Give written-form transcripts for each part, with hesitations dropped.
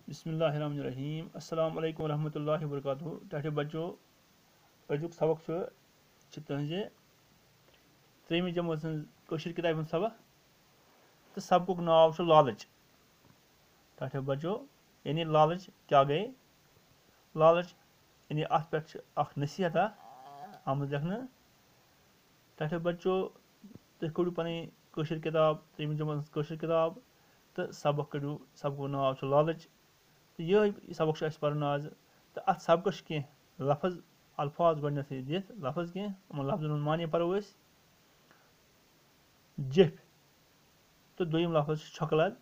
बिस्मिल्लाहिर्रहमानिर्रहीम अस्सलाम वालेकुम रहमतुल्लाहि व बरकातुहू। टाटे बच्चों अजुक सबक तुहजे 3वीं जमात कशीर किताब हूँ सबक तो सबक नाव लालच। टाटे बच्चों यानी लालच क्या गए लालच यानी अत पे नसीहत आमद लिखने। टाटे बच्चों तुम कड़ू पी कशीर किताब 3वीं जमात कशीर किताब तो सबक कड़ू सबक नाव लालच। तो यह सबक पर्न आज तो अत सबकस कह लफज अल्फाज गए दिख लफज कह लफजन मानी पो जिफ तो दोम लफज छकलद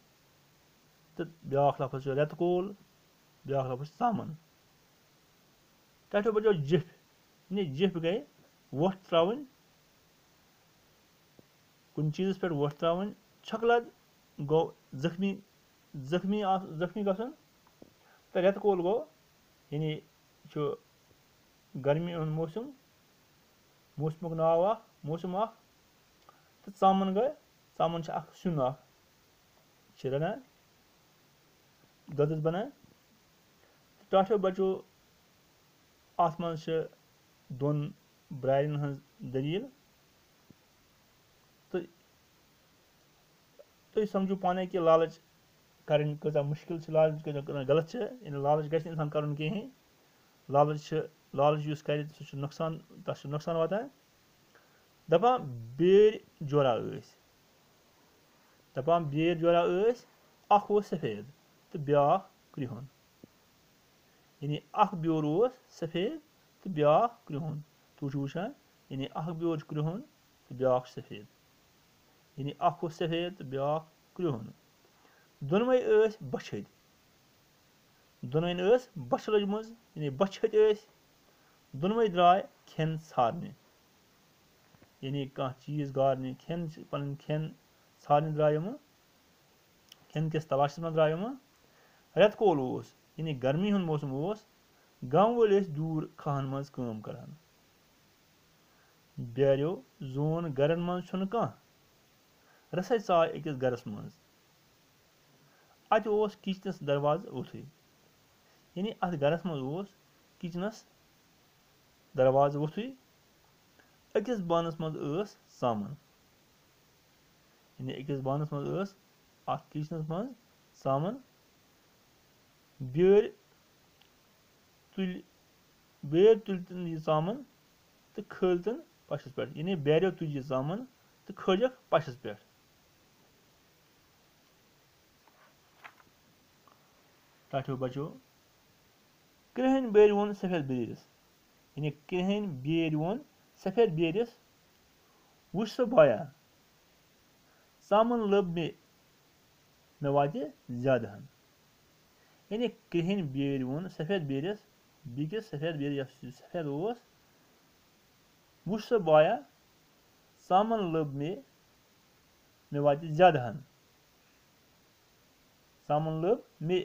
तो ब्या लफज रेत कोल ब्या लफज सामन। टाटो बचो जिफ यानी जिफ गई वोट त्रावन कुन चीज़ पे वोट त्रावन। छकलद गो जख्मी जख्मी जख्मी गसन तो रेत कोल गो यानी गर्मी हूँ मौसम मौसमुक नाव मौसम तो चामन गए चामन सुन रनान ददस बनान। टाठो बचो अत मज दोन ब्रारन हज दलील तो तुम समझो पाने कि लालच करन कजा मुश्किल लालच कजा गलत लालच गि इंसान कर कहें लालच कर नुकसान तस नुकसान वातान। दपान बेर जोरा दपान बेर जोरा अख सफ़ेद तो ब्या क्रिहुन यानी अख ब्योर सफ़ेद तो ब्या क्रिहुन तुम वुचान यानी अख ब्योर क्रिहुन तो ब्या सफ़ेद यानी अख सफ़ेद तो ब्या क्रिहुन। दोनवे बछद दोनवन बछ लजम यानी बछद दोनवे द्राय खेन सारने यानी कह चीज़ गारने खेन पन खेन सारने द्राय खेन किस तलाश में द्राय रेत कोल यानी गर्मी हूँ मौसम गाँव वाल दूर खाहन मज काम करान। बेरो जोन गरन मज कह रसै चाय अकिस गरस मज अत किचनस दरवाज ओथु यानी अत गरस मज किचनस दरवाज ओथु अकिस बानस मज सामन यानी अकिस बानस मज अत किचनस मज सामन। बेर तुल तन यह सामन तो खल तन पशस पे यानी बेरो तुज यह सामन तो खजक पशस पे। टाठो बचो कृहन बेर वोन सफेद बेरिस यानी कृहन बेर वोन सफेद बेरिस वुच सो बाया सामन लब मे वाते ज्यादा हन यानी कृहन बेर वोन सफेद बेरिस बिकिस सफेद बेर सफेद वुच सो बाया सामन लब मे वाते ज्यादा हन सामन लब मे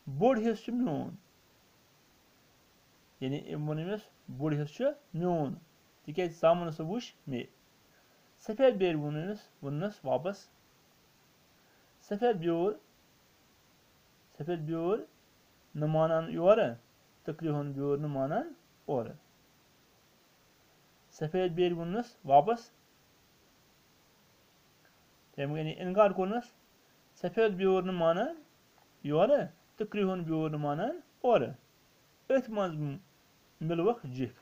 बोड़ हिस्स मोन यानी वोनस बोड़ हिस्स मोन तिक सामन सो वुच मे। सफेद बेर वोनस वापस सफेद ब्योर न मानान योर तो कृहन ब्योर न मानान और। सफेद बेर वोनस वापस यानी इनकार कोरनस सफेद ब्योर न मानान योर तो कृहन ब्योर न मानान और। अथ मज मिलवक जिफ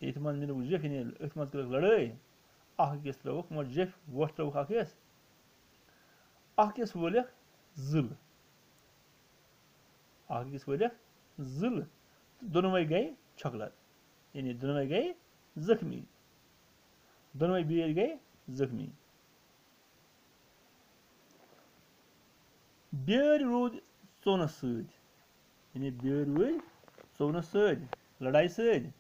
यानी अथ मज कर लड़ाई अकिस त्रोवक मज जिफ वोट त्रोवक अकिस वलक जिल दोनवे गई छकलत यानी दोनवे गई जख्मी दोनवे बेर गई जख्मी। बेर रूद सोनस सद यानी बेर रूद सोनस सद लड़ाई सद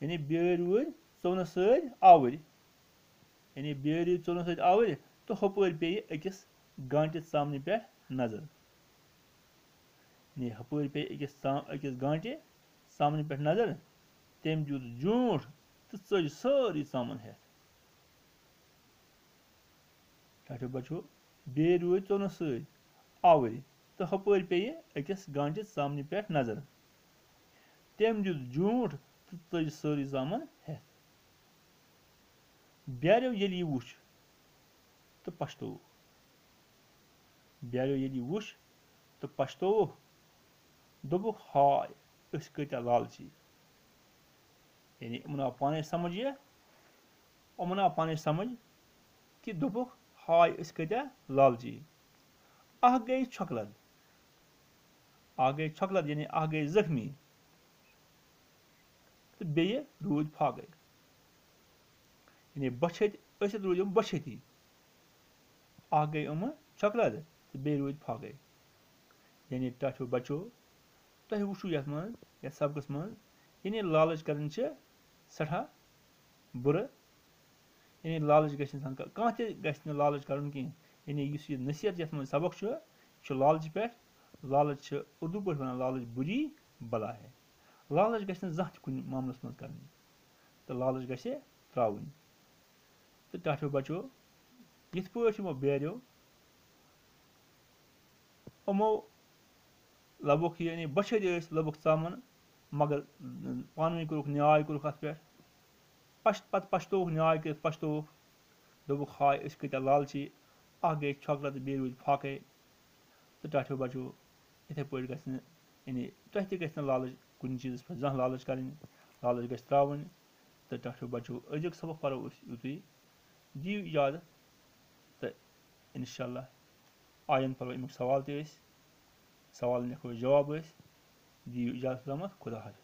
यानी बेर रूद सोनस सद आवर यानी बेर रूद सोनस सद आवर तो हपर पे अकिस गांटे सामने पे नजर यानी हपर पे अकिस गांटे सामने पे नजर तम दित झूठ तो चज सारी सामन हेथ। टाठो बचो बे रोज चोन सद आवर तो हपर पे अकिस गांठि सामने पे नजर तम दुत झूठ तो तज सारी सामान हेथ ब्यारो ये वुच तो पछतो ब्यारो ये वुच तो पछतो दोपुक हाय अस कत्या लालची यानी यमन आव पाने समझ ये यमन आव पाने समझ कि दोपुक हाय अस कत्या लालची अह गई छकलद यानी अह गई जख्मी तो बेये रूद फागे यानी बछत रूद बछती अह गई छकलद तो बे रूद फागे यानी टाठो बचो तुम वुचु यथ सबकस मज यानी लालच कर सठा बुर यानी लालच गसान कह लालच कर यानी यह नसीहत ये सबक लालच पे लालच उर्दू पे वन लालच बुरी बला है लालच गि जह कुन मामलस मज कर तो लालच गि त्रावन तो टाठो बचो यथ पे बेरो यमो लबुक यानी बछद लबुक चामन मगर पान वन कोरुक न्याय कोरुक अत पे पत पछतोक न्याय कर पछतोक दोपुक हाय अस कत्या लालची अह गई छकल तो बे रूद फाके तो टाठो बचो इथे पे यानी तुह त लालच कुन चीज़ पे जह लालच कर लालच गि त्रावन तो टाठो बचो अजुक सबक परो युतुई दियो इजाजत तो इंशाअल्लाह आयन परो अमुक सवाल सवाल लिखो जवाब दियो इजाजत खुदा हाफिज।